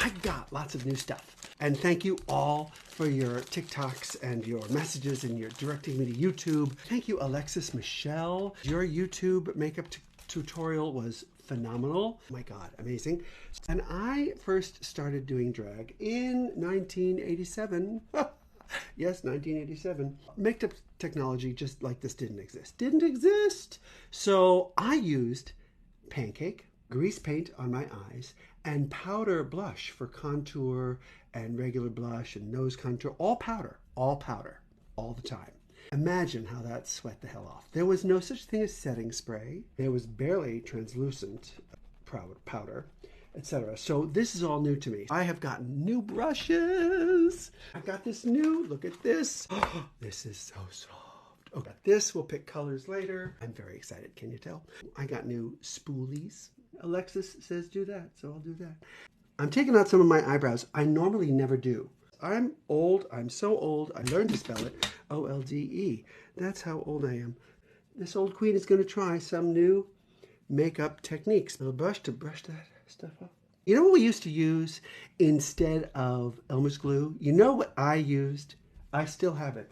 I got lots of new stuff. And thank you all for your TikToks and your messages and your directing me to YouTube. Thank you, Alexis Michelle. Your YouTube makeup tutorial was phenomenal. Oh my God, amazing. And I first started doing drag in 1987. Yes, 1987. Makeup technology just like this didn't exist. Didn't exist. So I used Pancake, grease paint on my eyes, and powder blush for contour and regular blush and nose contour. All powder, all the time. Imagine how that sweat the hell off. There was no such thing as setting spray. There was barely translucent powder, etc. So this is all new to me. I have gotten new brushes. I got this new, look at this. Oh, this is so soft. Okay, this we'll pick colors later. I'm very excited, can you tell? I got new spoolies. Alexis says do that, so I'll do that. I'm taking out some of my eyebrows. I normally never do. I'm old. I'm so old. I learned to spell it O-L-D-E. That's how old I am. This old queen is going to try some new makeup techniques. A brush to brush that stuff off. You know what we used to use instead of Elmer's glue? You know what I used? I still have it.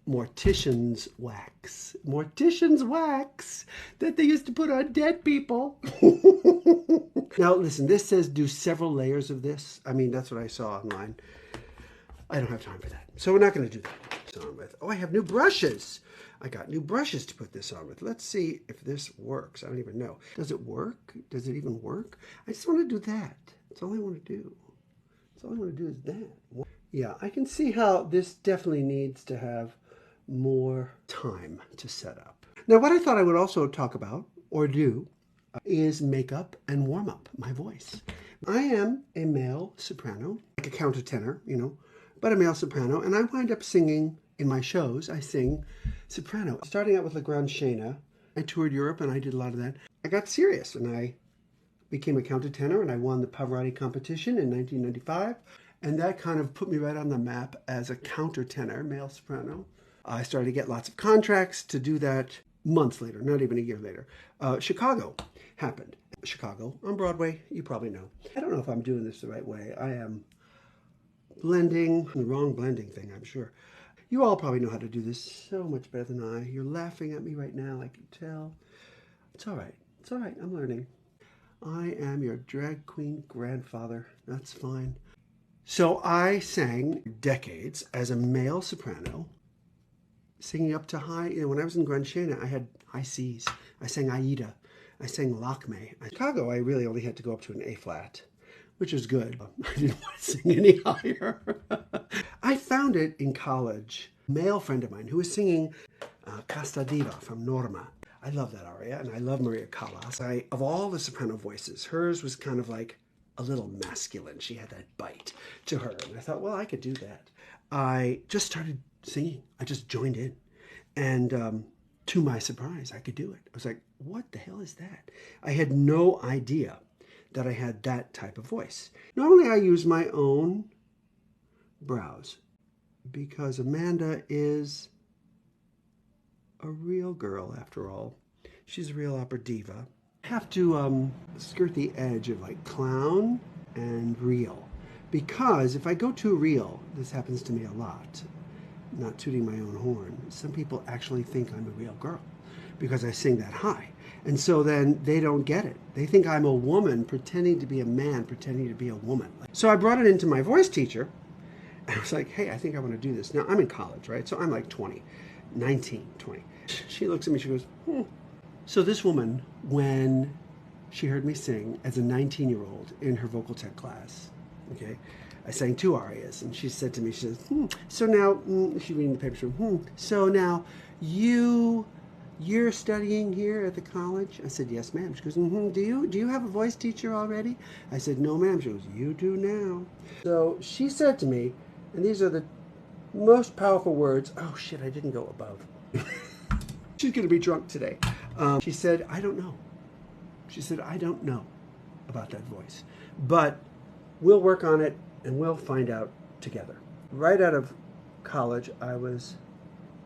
Mortician's wax. Mortician's wax that they used to put on dead people. Now, listen, this says do several layers of this. I mean, that's what I saw online. I don't have time for that. So we're not going to do that. On with. Oh, I have new brushes. I got new brushes to put this on with. Let's see if this works. I don't even know. Does it work? Does it even work? I just want to do that. That's all I want to do. That's all I want to do is that. Yeah, I can see how this definitely needs to have more time to set up. Now, what I thought I would also talk about or do is makeup and warm up my voice. I am a male soprano, like a countertenor, you know, but a male soprano, and I wind up singing in my shows. I sing soprano. Starting out with La Grande Scena, I toured Europe and I did a lot of that. I got serious and I became a countertenor and I won the Pavarotti competition in 1995. And that kind of put me right on the map as a countertenor, male soprano. I started to get lots of contracts to do that months later, not even a year later. Chicago happened. Chicago on Broadway, you probably know. I don't know if I'm doing this the right way. I am blending, the wrong blending thing, I'm sure. You all probably know how to do this so much better than I. You're laughing at me right now, I can tell. It's all right. It's all right. I'm learning. I am your drag queen grandfather. That's fine. So I sang decades as a male soprano, singing up to high. You know, when I was in Grande Scena, I had high C's. I sang Aida. I sang Lakme. In Chicago, I really only had to go up to an A flat, which was good. I didn't want to sing any higher. I found it in college. A male friend of mine who was singing Casta Diva from Norma. I love that aria, and I love Maria Callas. Of all the soprano voices, hers was kind of like a little masculine. She had that bite to her. And I thought, well, I could do that. I just started singing. I just joined in. And to my surprise, I could do it. I was like, what the hell is that? I had no idea that I had that type of voice. Normally I use my own brows because Amanda is a real girl after all. She's a real opera diva. I have to skirt the edge of like clown and real, because if I go too real, this happens to me a lot, not tooting my own horn, some people actually think I'm a real girl because I sing that high. And so then they don't get it. They think I'm a woman pretending to be a man, pretending to be a woman. So I brought it into my voice teacher, and I was like, hey, I think I want to do this. Now, I'm in college, right? So I'm like 20, 19, 20. She looks at me, she goes, So this woman, when she heard me sing as a 19-year-old in her vocal tech class, okay, I sang 2 arias, and she said to me, she says, so now, she's reading the paper, she goes, so now you're studying here at the college? I said, yes, ma'am. She goes, do you have a voice teacher already? I said, no, ma'am. She goes, you do now. So she said to me, and these are the most powerful words. Oh, shit, I didn't go above. She's going to be drunk today. She said, I don't know. She said, I don't know about that voice, but we'll work on it and we'll find out together. Right out of college, I was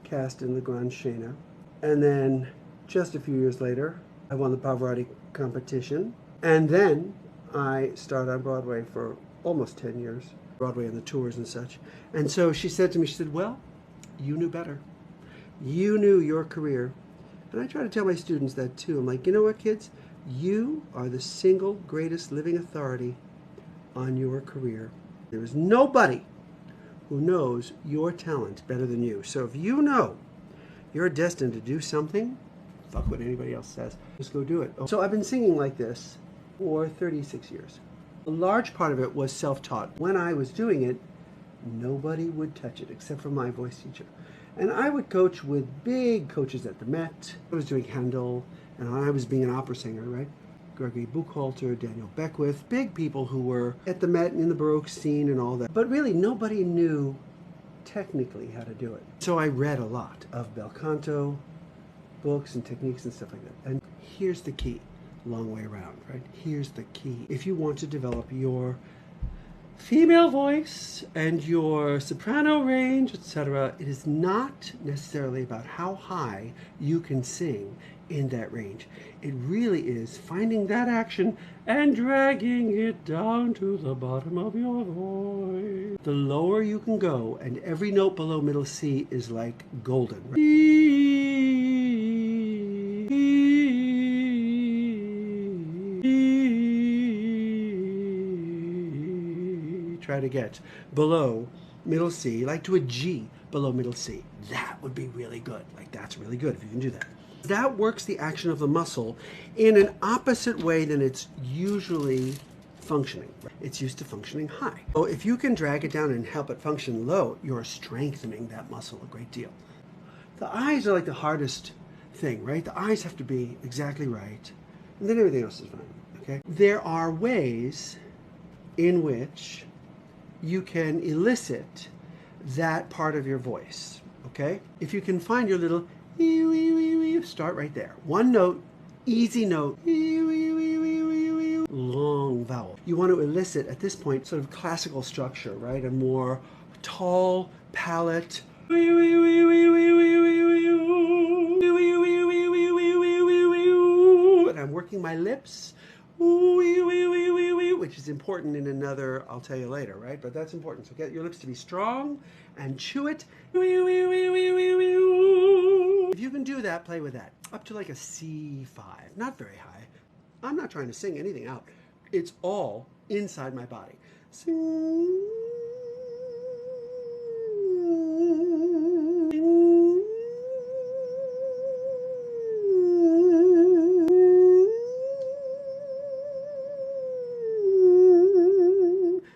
cast in La Grande Scena. And then just a few years later, I won the Pavarotti competition. And then I starred on Broadway for almost 10 years, Broadway and the tours and such. And so she said to me, she said, well, you knew better. You knew your career. And I try to tell my students that too. I'm like, you know what, kids? You are the single greatest living authority on your career. There is nobody who knows your talent better than you. So if you know you're destined to do something, fuck what anybody else says. Just go do it. So I've been singing like this for 36 years. A large part of it was self-taught. When I was doing it, nobody would touch it except for my voice teacher. And I would coach with big coaches at the Met. I was doing Handel, and I was being an opera singer, right? Gregory Buchholter, Daniel Beckwith, big people who were at the Met and in the Baroque scene and all that. But really, nobody knew technically how to do it. So I read a lot of bel canto books and techniques and stuff like that. And here's the key, long way around, right? Here's the key. If you want to develop your female voice and your soprano range, etc., it is not necessarily about how high you can sing in that range. It really is finding that action and dragging it down to the bottom of your voice. The lower you can go, and every note below middle C is like golden. Right? Try to get below middle C, like to a G below middle C. That would be really good. Like, that's really good if you can do that. That works the action of the muscle in an opposite way than it's usually functioning. It's used to functioning high. So if you can drag it down and help it function low, you're strengthening that muscle a great deal. The eyes are like the hardest thing, right? The eyes have to be exactly right, and then everything else is fine, okay? There are ways in which you can elicit that part of your voice, okay? If you can find your little start right there. One note, easy note, long vowel. You want to elicit at this point sort of classical structure, right? A more tall palate. And I'm working my lips, which is important in another, I'll tell you later, right? But that's important. So get your lips to be strong and chew it. If you can do that, play with that. Up to like a C5, not very high. I'm not trying to sing anything out. It's all inside my body. Sing.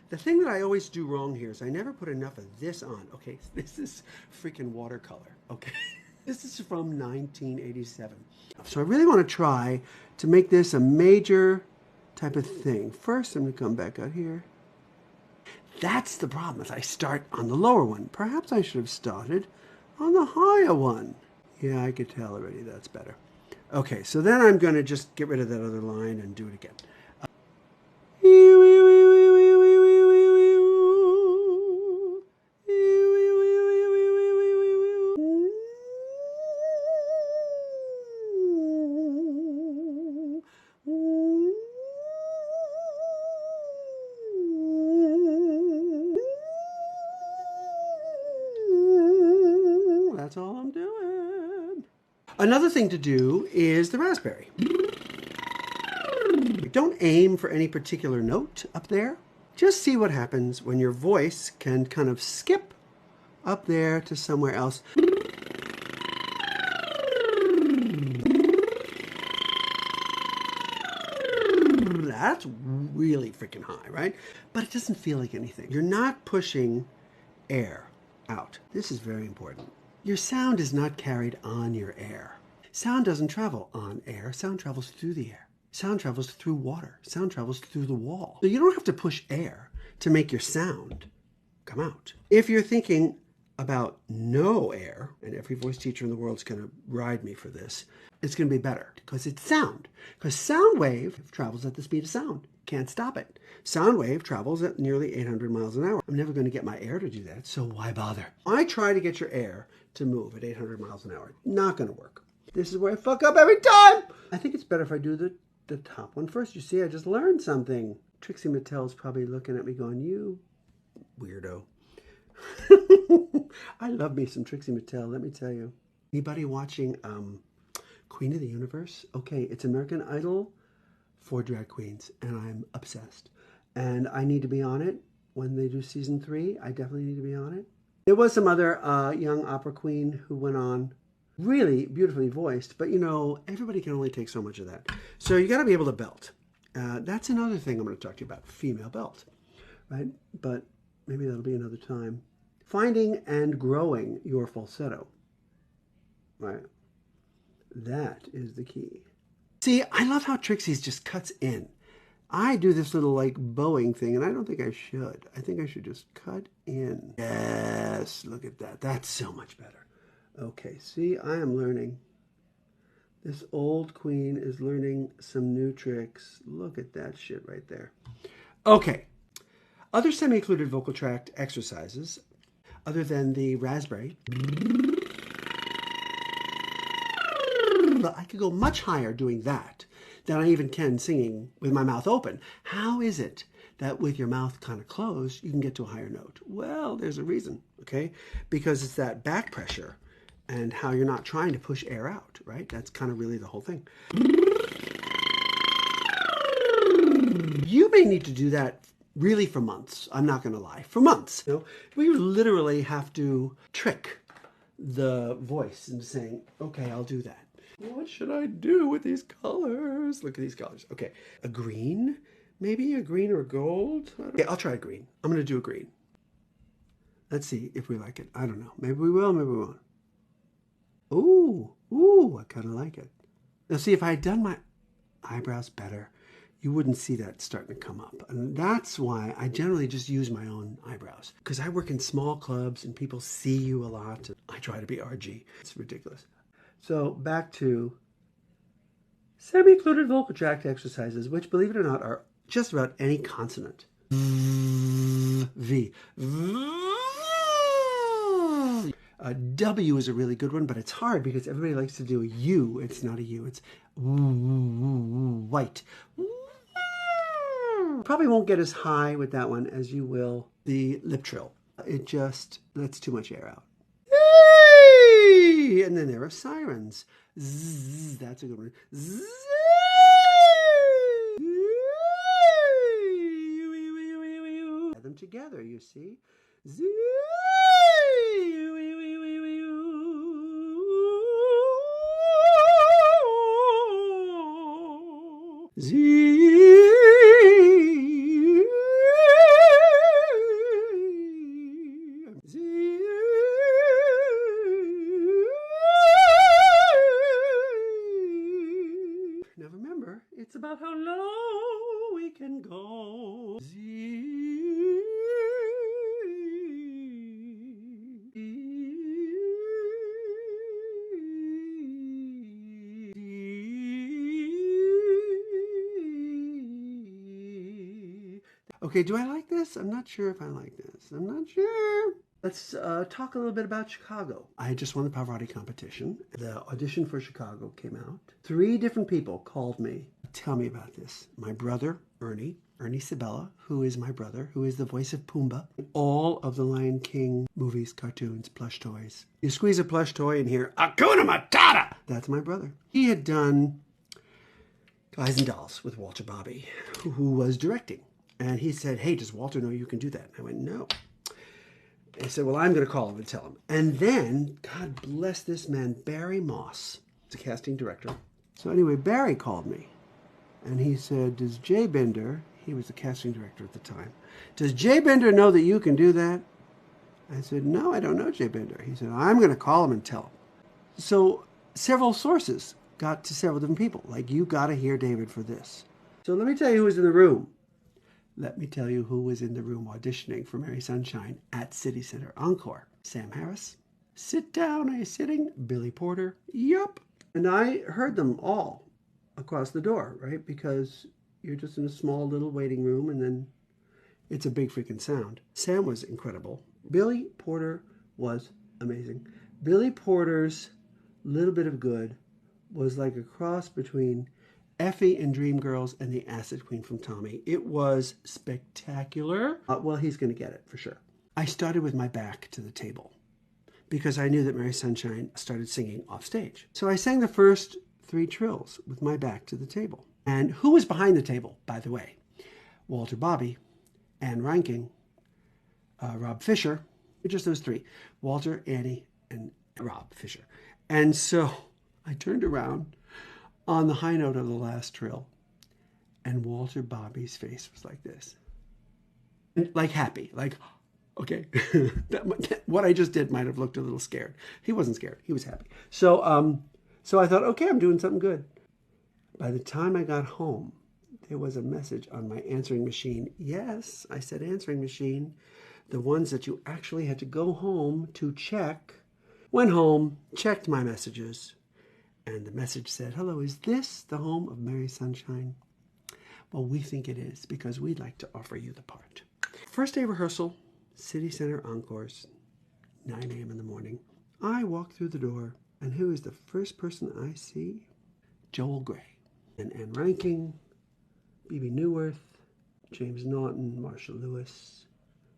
The thing that I always do wrong here is I never put enough of this on. Okay, this is freaking watercolor, okay? This is from 1987. So I really want to try to make this a major type of thing. First, I'm going to come back out here. That's the problem if I start on the lower one. Perhaps I should have started on the higher one. Yeah, I could tell already that's better. Okay, so then I'm going to just get rid of that other line and do it again. That's all I'm doing. Another thing to do is the raspberry. Don't aim for any particular note up there. Just see what happens when your voice can kind of skip up there to somewhere else. That's really freaking high, right? But it doesn't feel like anything. You're not pushing air out. This is very important. Your sound is not carried on your air. Sound doesn't travel on air. Sound travels through the air. Sound travels through water. Sound travels through the wall. So you don't have to push air to make your sound come out. If you're thinking about no air, and every voice teacher in the world is going to ride me for this, it's going to be better because it's sound. Because sound wave travels at the speed of sound. Can't stop it. Sound wave travels at nearly 800 miles an hour. I'm never going to get my air to do that, so why bother? I try to get your air to move at 800 miles an hour. Not going to work. This is where I fuck up every time. I think it's better if I do the the top one first. You see, I just learned something. Trixie Mattel's probably looking at me going, you weirdo. I love me some Trixie Mattel, let me tell you. Anybody watching Queen of the Universe? Okay, it's American Idol for drag queens, and I'm obsessed. And I need to be on it when they do season 3. I definitely need to be on it. There was some other young opera queen who went on, really beautifully voiced, but you know, everybody can only take so much of that. So you got to be able to belt. That's another thing I'm going to talk to you about, female belt, right? But maybe that'll be another time. Finding and growing your falsetto, right? That is the key. See, I love how Trixie's just cuts in. I do this little like bowing thing, and I don't think I should. I think I should just cut in. Yes, look at that. That's so much better. Okay, see, I am learning. This old queen is learning some new tricks. Look at that shit right there. Okay, other semi-occluded vocal tract exercises, other than the raspberry. I could go much higher doing that than I even can singing with my mouth open. How is it that with your mouth kind of closed, you can get to a higher note? Well, there's a reason, okay? Because it's that back pressure and how you're not trying to push air out, right? That's kind of really the whole thing. You may need to do that really for months. I'm not going to lie. For months. You know, we literally have to trick the voice into saying, okay, I'll do that. What should I do with these colors? Look at these colors. Okay, a green? Maybe a green or a gold? Okay, I'll try a green. I'm going to do a green. Let's see if we like it. I don't know. Maybe we will, maybe we won't. Ooh, I kind of like it. Now see, if I had done my eyebrows better, you wouldn't see that starting to come up. And that's why I generally just use my own eyebrows. Because I work in small clubs and people see you a lot. And I try to be RG. It's ridiculous. So back to semi-occluded vocal tract exercises, which, believe it or not, are just about any consonant. V. W is a really good one, but it's hard because everybody likes to do a U. It's not a U. It's white. Probably won't get as high with that one as you will the lip trill. It just lets too much air out. And then there are sirens. Zzz, that's a good one. Zzz. Add them together, you see. Zzz. Now remember, it's about how low we can go. Okay, do I like this? I'm not sure if I like this. I'm not sure. Let's talk a little bit about Chicago. I just won the Pavarotti competition. The audition for Chicago came out. 3 different people called me to tell me about this. My brother, Ernie Sabella, who is my brother, who is the voice of Pumbaa. All of the Lion King movies, cartoons, plush toys. You squeeze a plush toy and hear, Hakuna Matata! That's my brother. He had done Guys and Dolls with Walter Bobby, who was directing. And he said, hey, does Walter know you can do that? And I went, no. He said, well, I'm going to call him and tell him. And then, God bless this man, Barry Moss, the casting director. So anyway, Barry called me. And he said, does Jay Bender, he was the casting director at the time, does Jay Bender know that you can do that? I said, no, I don't know Jay Bender. He said, I'm going to call him and tell him. So several sources got to several different people. Like, you got to hear David for this. So let me tell you who was in the room. Let me tell you who was in the room auditioning for Mary Sunshine at City Center Encore. Sam Harris. Sit down, are you sitting? Billy Porter. Yup. And I heard them all across the door, right? Because you're just in a small little waiting room and then it's a big freaking sound. Sam was incredible. Billy Porter was amazing. Billy Porter's Little Bit of Good was like a cross between Effie and Dreamgirls and the Acid Queen from Tommy. It was spectacular. Well, he's going to get it for sure. I started with my back to the table because I knew that Mary Sunshine started singing off stage. So I sang the first 3 trills with my back to the table. And who was behind the table, by the way? Walter Bobby, Anne Reinking, Rob Fisher, just those 3. Walter, Annie, and Rob Fisher. And so I turned around on the high note of the last trill, and Walter Bobby's face was like this. Like happy, like, okay. What I just did might have looked a little scared. He wasn't scared. He was happy. So I thought, okay, I'm doing something good. By the time I got home, there was a message on my answering machine. Yes, I said answering machine. The ones that you actually had to go home to check. Went home, checked my messages, and the message said, hello, is this the home of Mary Sunshine? Well, we think it is because we'd like to offer you the part. First day rehearsal, City Center Encores, 9 a.m. in the morning. I walk through the door, and who is the first person I see? Joel Grey. And Anne Reinking, B.B. Newirth, James Naughton, Marcia Lewis.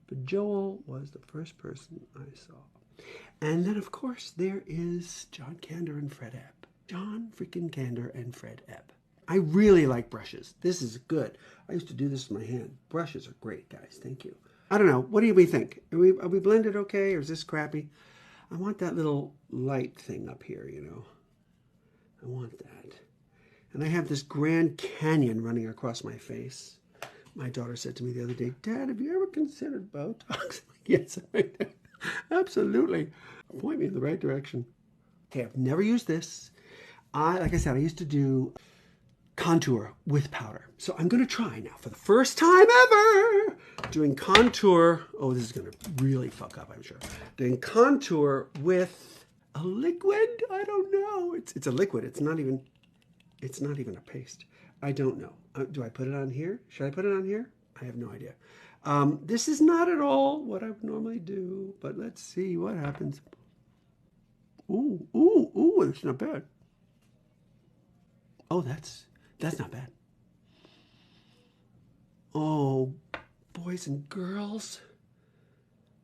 But Joel was the first person I saw. And then, of course, there is John Kander and Fred Ebb. John freaking Kander and Fred Ebb. I really like brushes. This is good. I used to do this with my hand. Brushes are great, guys. Thank you. I don't know. What do we think? Are we blended okay, or is this crappy? I want that little light thing up here, you know. I want that. And I have this Grand Canyon running across my face. My daughter said to me the other day, Dad, have you ever considered Botox? Yes, absolutely. Point me in the right direction. Okay, I've never used this. Like I said, I used to do contour with powder. So I'm going to try now for the first time ever doing contour. Oh, this is going to really fuck up, I'm sure. Doing contour with a liquid. I don't know. It's a liquid. It's not even a paste. I don't know. Do I put it on here? Should I put it on here? I have no idea. This is not at all what I would normally do, but let's see what happens. Ooh, ooh, ooh, it's not bad. Oh, that's not bad. Oh, boys and girls.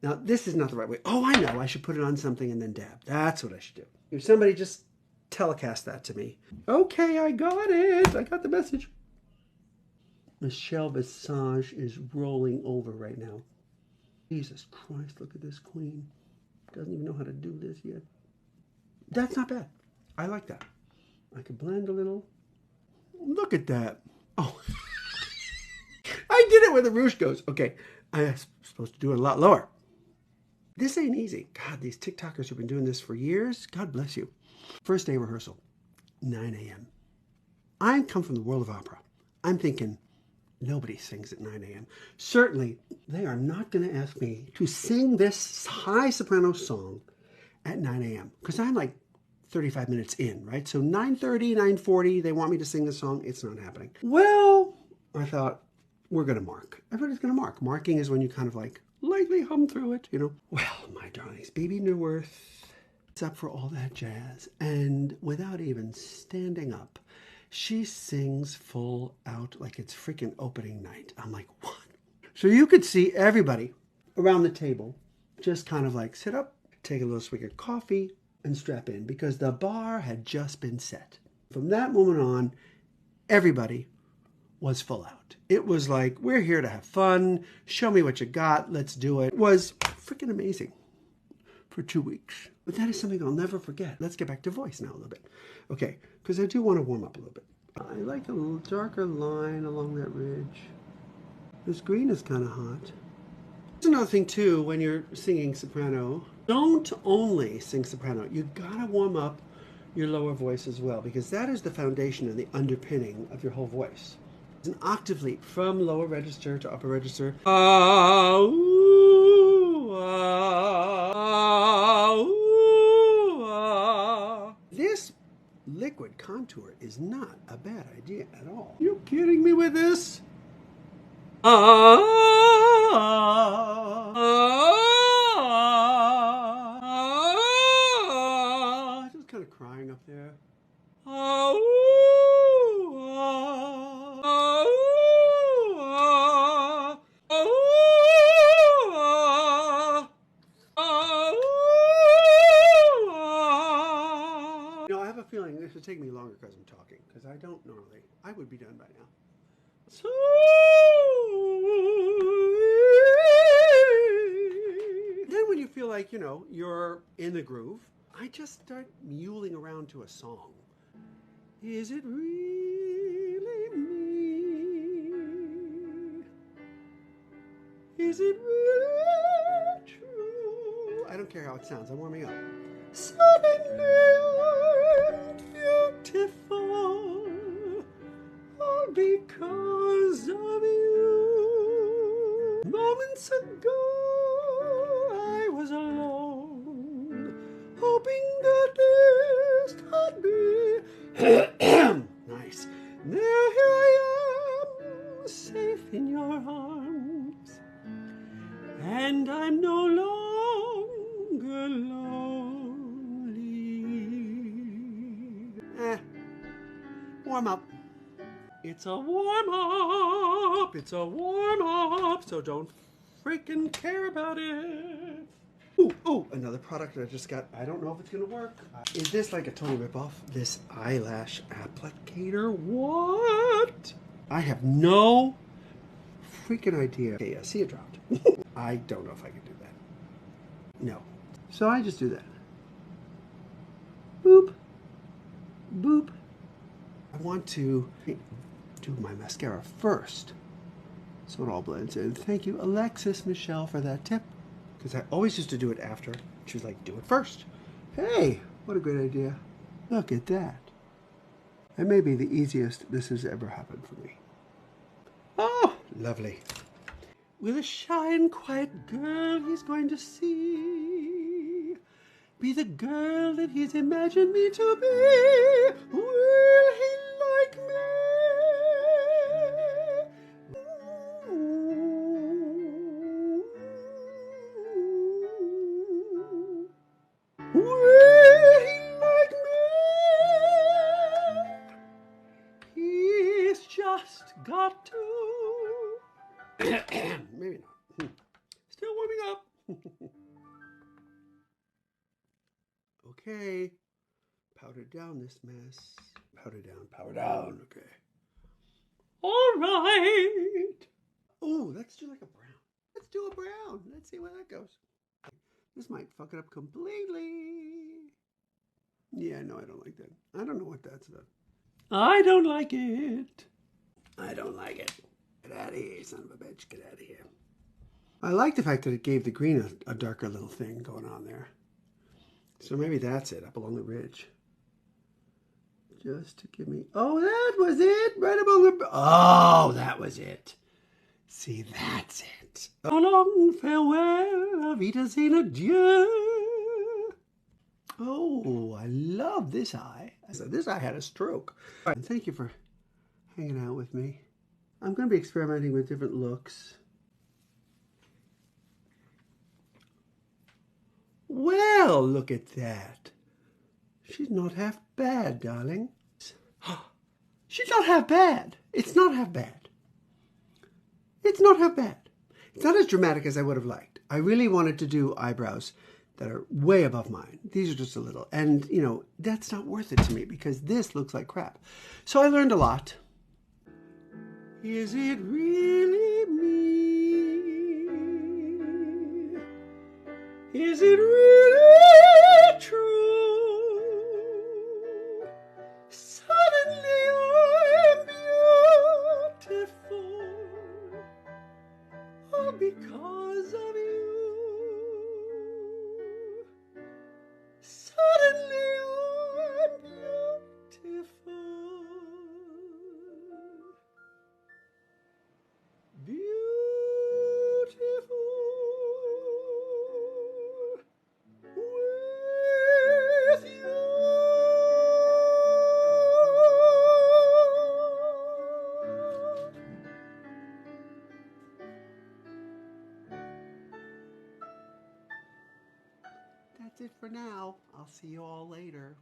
Now, this is not the right way. Oh, I know. I should put it on something and then dab. That's what I should do. If somebody just telecast that to me. Okay, I got it. I got the message. Michelle Visage is rolling over right now. Jesus Christ, look at this queen. Doesn't even know how to do this yet. That's not bad. I like that. I can blend a little. Look at that. Oh. I did it where the rouge goes. Okay, I was supposed to do it a lot lower. This ain't easy. God, these TikTokers who've been doing this for years, God bless you. First day rehearsal, 9 a.m. I come from the world of opera. I'm thinking, nobody sings at 9 a.m. Certainly, they are not going to ask me to sing this high soprano song at 9 a.m. because I'm like 35 minutes in, right? So 9:30, 9:40, they want me to sing the song. It's not happening. Well, I thought, we're going to mark. Everybody's going to mark. Marking is when you kind of like lightly hum through it, you know. Well, my darlings, B.B. Newirth is up for all that jazz. And without even standing up, she sings full out like it's freaking opening night. I'm like, what? So you could see everybody around the table just kind of like sit up, take a little swig of coffee, and strap in because the bar had just been set. From that moment on, everybody was full out. It was like, we're here to have fun. Show me what you got. Let's do it. It was freaking amazing for 2 weeks. But that is something I'll never forget. Let's get back to voice now a little bit. Okay, because I do want to warm up a little bit. I like a little darker line along that ridge. This green is kind of hot. There's another thing too, when you're singing soprano, don't only sing soprano. You gotta warm up your lower voice as well, because that is the foundation and the underpinning of your whole voice. It's an octave leap from lower register to upper register. Ah, ooh, ah, ooh, ah. This liquid contour is not a bad idea at all. You kidding me with this? Just kind of crying up there. wasn't talking, because I don't normally. I would be done by now. So then when you feel like, you're in the groove, I just start muling around to a song. Is it really me? Is it really true? I don't care how it sounds. I'm warming up. Suddenly I'm beautiful, all because of you. Moments ago I was alone, hoping that this could be nice. Now here I am, safe in your arms, and I'm no longer lonely. Warm up. It's a warm up. It's a warm up. So don't freaking care about it. Ooh, another product that I just got. I don't know if it's gonna work. Is this like a total ripoff? This eyelash applicator? What? I have no freaking idea. Okay, yeah, see, it dropped. I don't know if I can do that. No. So I just do that. Boop. Boop. I want to do my mascara first, so it all blends in. Thank you, Alexis Michelle, for that tip, because I always used to do it after. She was like, do it first. Hey, what a great idea. Look at that. It may be the easiest this has ever happened for me. Oh, lovely. With a shy and quiet girl he's going to see, be the girl that he's imagined me to be. Will he like me? Will he like me? He's just got to. Maybe not. Still warming up. Okay. Powder down this mess. Powder down, okay. All right. Oh, let's do like a brown. Let's do a brown. Let's see where that goes. This might fuck it up completely. Yeah, no, I don't like that. I don't know what that's about. I don't like it. I don't like it. Get out of here, son of a bitch. Get out of here. I like the fact that it gave the green a darker little thing going on there. So maybe that's it, up along the ridge. Just to give me... Oh, that was it! Right above the... Oh, that was it. See, that's it. So long, farewell, auf Wiedersehen, adieu. Oh, I love this eye. This eye had a stroke. All right, thank you for hanging out with me. I'm going to be experimenting with different looks. Well, look at that. She's not half bad, darling. She's not half bad. It's not half bad. It's not half bad. It's not as dramatic as I would have liked. I really wanted to do eyebrows that are way above mine. These are just a little. And, that's not worth it to me because this looks like crap. So I learned a lot. Is it really me? Is it really true? Suddenly I'm beautiful, all because of you. Suddenly I'm beautiful. Beautiful with you. That's it for now. I'll see you all later.